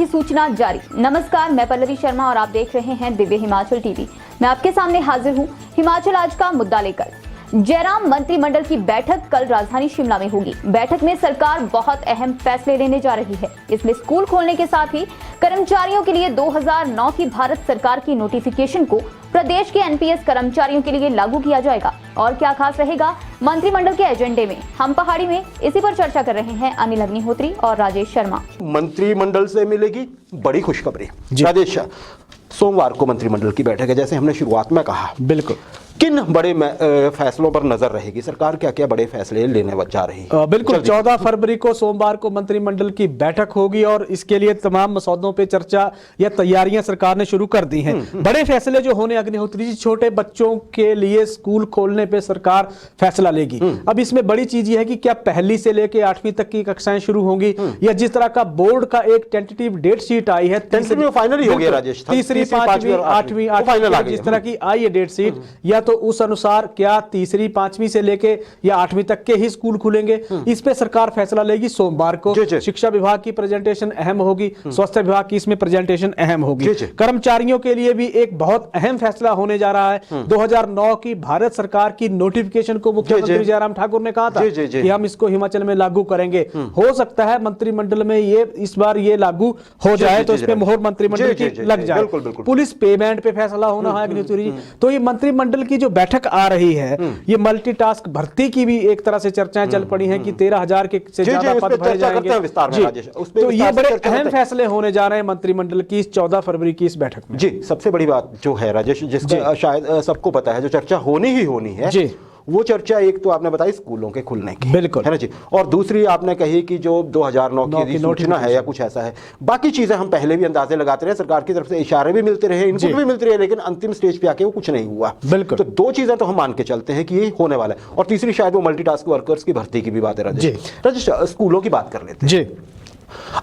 अधिसूचना जारी। नमस्कार, मैं पल्लवी शर्मा और आप देख रहे हैं दिव्य हिमाचल टीवी। मैं आपके सामने हाजिर हूं हिमाचल आज का मुद्दा लेकर। जयराम मंत्रिमंडल की बैठक कल राजधानी शिमला में होगी। बैठक में सरकार बहुत अहम फैसले लेने जा रही है। इसमें स्कूल खोलने के साथ ही कर्मचारियों के लिए 2009 की भारत सरकार की नोटिफिकेशन को प्रदेश के एनपीएस कर्मचारियों के लिए लागू किया जाएगा। और क्या खास रहेगा मंत्रिमंडल के एजेंडे में, हम पहाड़ी में इसी पर चर्चा कर रहे हैं अनिल अग्निहोत्री और राजेश शर्मा। मंत्रिमंडल से मिलेगी बड़ी खुशखबरी। राजेश, सोमवार को मंत्रिमंडल की बैठक है, जैसे हमने शुरुआत में कहा। बिल्कुल। किन बड़े फैसलों पर नजर रहेगी सरकार, क्या क्या बड़े फैसले लेने जा रही है? बिल्कुल, 14 फरवरी को सोमवार को मंत्रिमंडल की बैठक होगी और इसके लिए तमाम मसौदों पे चर्चा या तैयारियां सरकार ने शुरू कर दी हैं। बड़े फैसले जो होने, अग्निहोत्री जी, छोटे बच्चों के लिए स्कूल खोलने पे सरकार फैसला लेगी। अब इसमें बड़ी चीज ये है कि क्या पहली से लेके 8वीं तक की कक्षाएं शुरू होंगी या जिस तरह का बोर्ड का एक टेंटेटिव डेट शीट आई है, फाइनल हो गया राजेश, तीसरी, 5वीं, 8वीं जिस तरह की आई है डेट शीट, या तो उस अनुसार क्या तीसरी, 5वीं से लेके या 8वीं तक के ही स्कूल खुलेंगे, इस पे सरकार फैसला लेगी सोमवार को। शिक्षा विभाग की प्रेजेंटेशन अहम होगी, स्वास्थ्य विभाग की इसमें प्रेजेंटेशन अहम होगी। कर्मचारियों के लिए भी एक बहुत अहम फैसला होने जा रहा है। 2009 की भारत सरकार की नोटिफिकेशन को मुख्यमंत्री जयराम ठाकुर ने कहा था कि हम इसको हिमाचल में लागू करेंगे। हो सकता है मंत्रिमंडल में ये इस बार ये लागू हो जाए तो इस पे मोहर मंत्रिमंडल की लग जाए। पुलिस पेमेंट पे फैसला होना है अग्निहोत्री जी। तो ये मंत्रिमंडल की जो बैठक आ रही है, ये मल्टीटास्क भर्ती की भी एक तरह से चर्चाएं चल पड़ी हैं कि 13,000 के से ज्यादा पद भरे जाएंगे। तो ये बड़े अहम फैसले होने जा रहे हैं मंत्रिमंडल की इस 14 फरवरी की इस बैठक में। जी, सबसे बड़ी बात जो है राजेश, जिसका शायद सबको पता है, जो चर्चा होनी ही होनी है जी, वो चर्चा एक तो आपने बताई स्कूलों के खुलने की, बिल्कुल है ना जी, और दूसरी आपने कही कि जो 2009 की अधिसूचना है या कुछ ऐसा है। बाकी चीजें हम पहले भी अंदाजे लगाते रहे, सरकार की तरफ से इशारे भी मिलते रहे, इनपुट भी मिलते रहे, लेकिन अंतिम स्टेज पे आके वो कुछ नहीं हुआ। बिल्कुल। तो दो चीजें तो हम मान के चलते हैं कि ये होने वाला है, और तीसरी शायद वो मल्टीटास्क वर्कर्स की भर्ती की भी बात है। राजेश, स्कूलों की बात कर लेते हैं।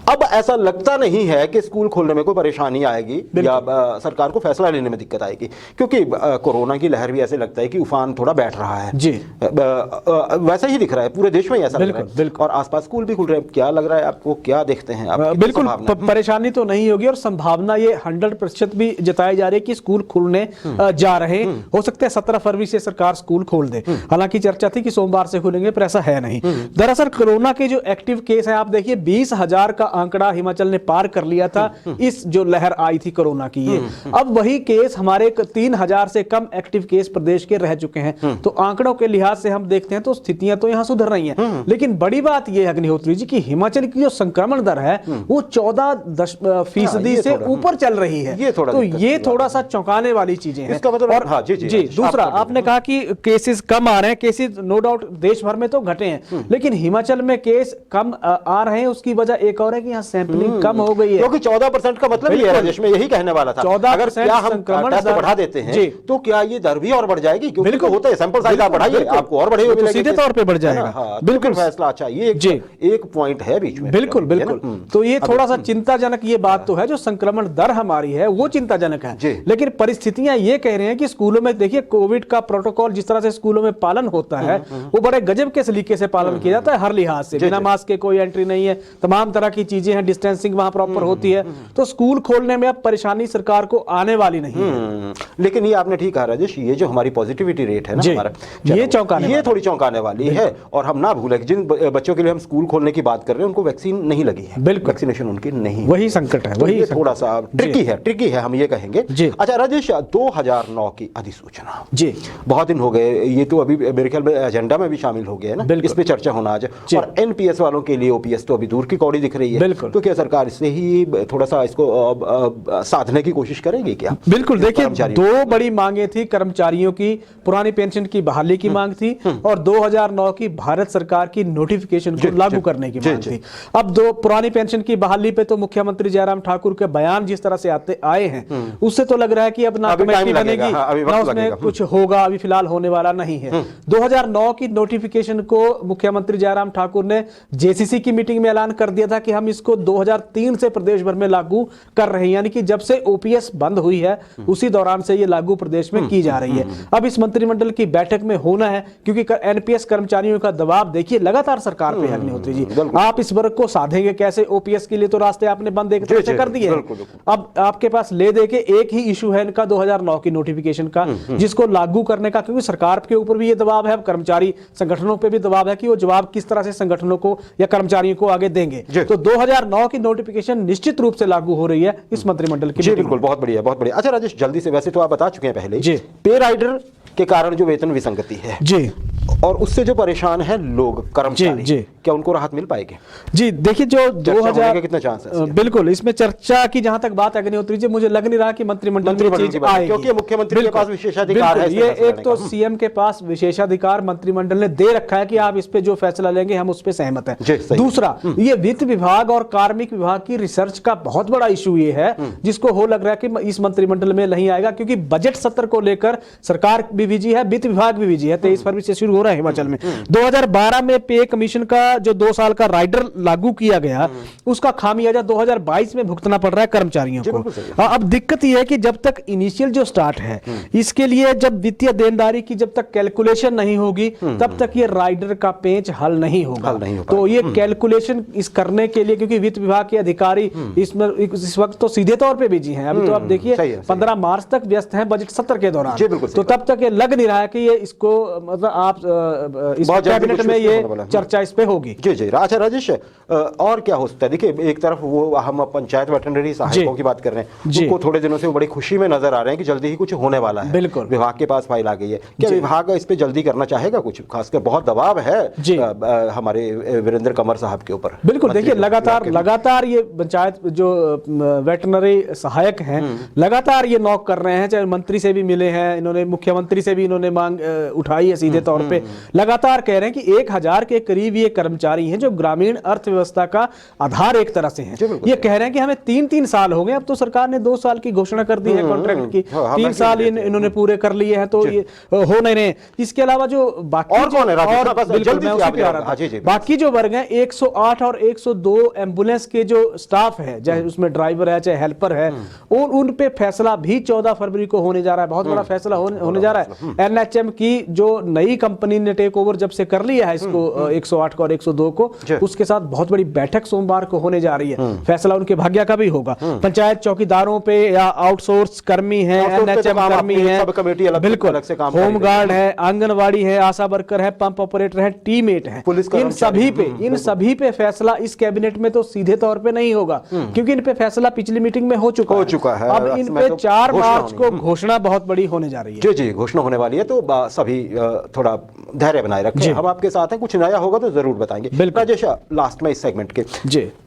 अब ऐसा लगता नहीं है कि स्कूल खोलने में कोई परेशानी आएगी या सरकार को फैसला लेने में दिक्कत आएगी, क्योंकि कोरोना की लहर भी ऐसे लगता है कि उफान थोड़ा बैठ रहा है जी। वैसा ही दिख रहा है, पूरे देश में ऐसा लग रहा है, और आसपास स्कूल भी खुल रहे हैं। क्या लग रहा है आपको, क्या देखते हैं आप? बिल्कुल परेशानी तो नहीं होगी, और संभावना ये 100% भी जताई जा रही है कि स्कूल खुलने जा रहे हैं। हो सकता है 17 फरवरी से सरकार स्कूल खोल दे। हालांकि चर्चा थी कि सोमवार से खुलेंगे, पर ऐसा है नहीं। दरअसल कोरोना के जो एक्टिव केस है, आप देखिए 20,000 का आंकड़ा हिमाचल ने पार कर लिया था इस जो लहर आई थी कोरोना की। ये अब वही केस हमारे 3,000 से कम एक्टिव केस प्रदेश के रह चुके हैं। तो आंकड़ों के लिहाज से हम देखते हैं तो स्थितियां तो यहां सुधर रही हैं। लेकिन बड़ी बात यह है अग्निहोत्री जी कि हिमाचल की जो संक्रमण दर है वो 14% से ऊपर चल रही है। तो ये थोड़ा सा चौंकाने वाली चीजें हैं। और जी, दूसरा आपने कहा कि केसेस कम आ रहे हैं। केसेस नो डाउट देश भर में तो घटे हैं, लेकिन हिमाचल में केस कम आ रहे हैं। उसकी वजह एक और है कि यहाँ सैंपलिंग कम हो गई है, क्योंकि 14% का मतलब ये राजेश, में यही कहने वाला था। 14% क्या हम टेस्ट बढ़ा देते हैं तो क्या ये दर भी और बढ़ जाएगी? क्योंकि तो होता है सैंपल साइज आप बढ़ाइए, आपको और बढ़ेगा, तो सीधे तौर पे बढ़ जाएगा। बिल्कुल फैसला अच्छा, ये एक पॉइंट है बीच में। बिल्कुल बिल्कुल। तो ये थोड़ा सा चिंताजनक ये बात तो है, जो संक्रमण दर हमारी है वो चिंताजनक है। लेकिन परिस्थितियां ये कह रहे हैं कि स्कूलों में देखिए कोविड का प्रोटोकॉल जिस तरह से स्कूलों में पालन होता है वो बड़े गजब के सलीके से पालन किया जाता है। हर लिहाज से बिना मास्क के कोई एंट्री नहीं है, तमाम तरह की चीजें हैं, डिस्टेंसिंग वहां प्रॉपर होती है। तो स्कूल खोलने में अब परेशानी सरकार को आने वाली नहीं है। लेकिन ये आपने ठीक कहा राजेश, ये जो हमारी पॉजिटिविटी रेट है ना हमारा, ये थोड़ी चौंकाने वाली है। और हम ना भूलें कि जिन बच्चों के लिए हम स्कूल खोलने की बात कर रहे हैं उनको वैक्सीन नहीं लगी है। बिल्कुल, वैक्सीनेशन उनकी नहीं, वही संकट है, वही थोड़ा सा ट्रिकी है, हम ये कहेंगे। अच्छा राजेश, 2009 की अधिसूचना जी, बहुत दिन हो गए, ये तो अभी मेरे ख्याल में एजेंडा में भी शामिल हो गया है ना, इस पे चर्चा होना आज। और एनपीएस वालों के लिए ओपीएस तो अभी दूर की कौड़ी दिख रही है। तो क्या सरकार इससे ही थोड़ा सा इसको साधने की कोशिश करेगी क्या? बिल्कुल, देखिए दो बड़ी मांगे थी कर्मचारियों की। पुरानी पेंशन की बहाली की मांग थी और 2009 की भारत सरकार की नोटिफिकेशन को लागू करने की मांग थी। अब दो पुरानी पेंशन की बहाली पे तो मुख्यमंत्री जयराम ठाकुर के बयान जिस तरह से आए हैं, उससे तो लग रहा है कि अब ना कमेटी बनेगी ना उसमें कुछ होगा, अभी फिलहाल होने वाला नहीं है। 2009 की नोटिफिकेशन को मुख्यमंत्री जयराम ठाकुर ने जेसीसी की मीटिंग में ऐलान कर दिया था था कि हम इसको 2003 से प्रदेश भर में लागू कर रहे हैं, यानी कि जब से ओपीएस बंद हुई है उसी दौरान से ये लागू प्रदेश में की जा रही है। अब इस मंत्रिमंडल की बैठक में होना है, क्योंकि एनपीएस कर्मचारियों का दबाव देखिए लगातार सरकार पे है। अग्निहोत्री जी, आप इस वर्ग को साधेंगे कैसे? ओपीएस के लिए तो रास्ते आपने बंद एक तरह से कर दिए हैं। अब आपके पास ले दे के एक ही इशू है इनका 2009 की नोटिफिकेशन का, जिसको लागू करने का, क्योंकि सरकार के ऊपर भी ये दबाव है, कर्मचारी संगठनों पे भी दबाव है कि वो जवाब किस तरह से संगठनों को या कर्मचारियों को आगे देंगे। तो 2009 की नोटिफिकेशन निश्चित रूप से लागू हो रही है इस मंत्रिमंडल की। जी बिल्कुल, बहुत बढ़िया, बहुत बढ़िया। अच्छा राजेश, जल्दी से, वैसे तो आप बता चुके हैं पहले ही, पे राइडर के कारण जो वेतन विसंगति है जी, और उससे जो परेशान है लोग, कर्मचारी, जी, क्या उनको राहत मिल पाएगी? जी देखिए, जो 2000 कितना चांस है? बिल्कुल, इसमें चर्चा की जहां तक बात अग्निहोत्री जी, मुझे लग नहीं रहा कि मंत्रिमंडल में चीज आएगी, क्योंकि मुख्यमंत्री के पास विशेषाधिकार है। ये एक तो सीएम के पास विशेषाधिकार मंत्रिमंडल ने दे रखा है कि आप इस पे जो फैसला लेंगे हम उस पे सहमत हैं। दूसरा, ये वित्त विभाग और कार्मिक विभाग की रिसर्च का बहुत बड़ा इशू ये है, जिसको हो लग रहा है कि इस मंत्रिमंडल में नहीं आएगा, क्योंकि बजट सत्र को लेकर सरकार भी बिजी है, वित्त विभाग भी बिजी है। 23 फरवरी से शुरू हो रहा है हिमाचल में। 2012 में पे कमीशन का जो 2 साल का राइडर लागू किया गया, उसका खामियाजा 2022 में भुगतना पड़ रहा है कर्मचारियों को। अब दिक्कत यह है कि जब तक इनिशियल जो स्टार्ट है, इसके लिए जब वित्तीय देनदारी की जब तक कैलकुलेशन नहीं होगी, तब तक ये राइडर का पेंच हल नहीं होगा। तो ये कैलकुलेशन इस करने के लिए, क्योंकि वित्त विभाग के अधिकारी इसमें इस वक्त तो सीधे तौर पे बिजी हैं। अभी तो आप देखिए 15 मार्च तक व्यस्त हैं बजट सत्र के दौरान, तो तब तक ये लग नहीं रहा है कि ये इसको, मतलब आप इस कैबिनेट में ये चर्चा इस पे होगी। जी जी। अच्छा राजेश, और क्या हो सकता है? देखिए, एक तरफ वो हम पंचायत वेटरनरी सहायकों की बात कर रहे हैं, उनको थोड़े दिनों से वो बड़ी खुशी में नजर आ रहे हैं कि जल्दी ही कुछ होने वाला है। बिल्कुल, विभाग के पास फाइल आ गई है। क्या विभाग इस पे जल्दी करना चाहेगा कुछ? खासकर बहुत दबाव है हमारे वीरेंद्र कंवर साहब के ऊपर। बिल्कुल, देखिए लगातार ये पंचायत जो वेटरनरी सहायक हैं लगातार ये नॉक कर रहे हैं, चाहे मंत्री से भी मिले हैं इन्होंने, मुख्यमंत्री से भी इन्होंने मांग उठाई है सीधे तौर पे। लगातार कह रहे हैं कि 1000 के करीब ये कर्मचारी हैं जो ग्रामीण अर्थव्यवस्था का आधार एक तरह से हैं। ये कह रहे हैं कि हमें 3-3 साल हो गए, अब तो सरकार ने 2 साल की घोषणा कर दी है कॉन्ट्रैक्ट की, 3 साल इन्होंने पूरे कर लिए हैं, तो ये हो नहीं रहे। इसके अलावा जो बाकी बाकी जो वर्ग हैं, 108 और 102 एम्बुलेंस के जो स्टाफ है, चाहे उसमें ड्राइवर है चाहे हेल्पर है, उन पे फैसला भी 14 फरवरी को होने जा रहा है। बहुत बड़ा फैसला होने जा रहा है। एनएचएम की जो नई कंपनी ने टेक ओवर जब से कर लिया है इसको, 108 को और 102 को, उसके साथ बहुत बड़ी बैठक सोमवार को होने जा रही है। फैसला उनके भाग्य का भी होगा। पंचायत चौकीदारों पे या आउटसोर्स कर्मी है, एनएचएम कर्मी है, बिल्कुल, होमगार्ड है, आंगनवाड़ी है, आशा वर्कर है, पंप ऑपरेटर है, टीममेट है, इन सभी पे फैसला इस कैबिनेट में तो सीधे तौर पे नहीं होगा, क्योंकि इन पे फैसला पिछली मीटिंग में हो चुका है। अब इन पे 4 मार्च को घोषणा बहुत बड़ी होने जा रही है। जी जी, घोषणा होने वाली है, तो सभी थोड़ा धैर्य बनाए रखें। हम आपके साथ हैं, कुछ नया होगा तो जरूर बताएंगे। राजेश, लास्ट में इस सेगमेंट के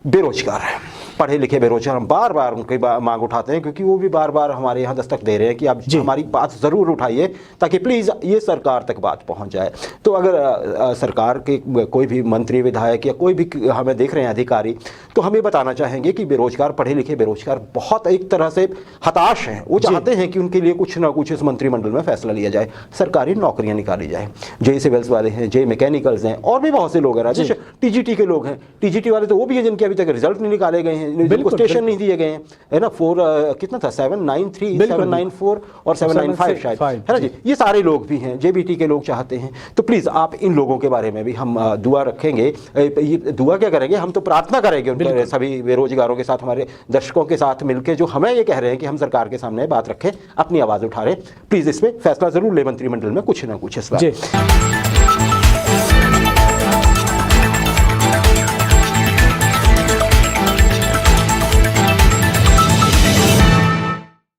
बेरोजगार है, पढ़े लिखे बेरोजगार, हम बार बार उनकी मांग उठाते हैं, क्योंकि वो भी बार बार हमारे यहाँ दस्तक दे रहे हैं कि आप हमारी बात जरूर उठाइए, ताकि प्लीज ये सरकार तक बात पहुंच जाए। तो अगर सरकार के कोई भी मंत्री, विधायक या कोई भी हमें देख रहे हैं अधिकारी, तो हम ये बताना चाहेंगे कि बेरोजगार, पढ़े लिखे बेरोजगार बहुत एक तरह से हताश हैं। वो चाहते हैं कि उनके लिए कुछ ना कुछ इस मंत्रिमंडल में फैसला लिया जाए, सरकारी नौकरियां निकाली जाए। जे सिविल्स वाले हैं, जे मैकेनिकल्स हैं, और भी बहुत से लोग हैं राजेश, टीजीटी के लोग हैं। टीजीटी वाले तो वो भी है जिनके अभी तक रिजल्ट नहीं निकाले गए हैं, जिनको स्टेशन नहीं दिए गए हैं, है ना। 4 कितना था, 793, 794 और 795 शायद, है ना जी। ये सारे लोग भी हैं, जेबीटी के लोग चाहते हैं। तो प्लीज आप इन लोगों के बारे में भी हम दुआ रखेंगे। ये दुआ क्या करेंगे, हम तो प्रार्थना करेंगे उनके सभी बेरोजगारों के साथ, हमारे दर्शकों के साथ मिलकर, जो हमें ये कह रहे हैं कि हम सरकार के सामने बात रखें, अपनी आवाज उठा रहे हैं। प्लीज इस पे फैसला जरूर ले मंत्रिमंडल में, कुछ ना कुछ इस बार।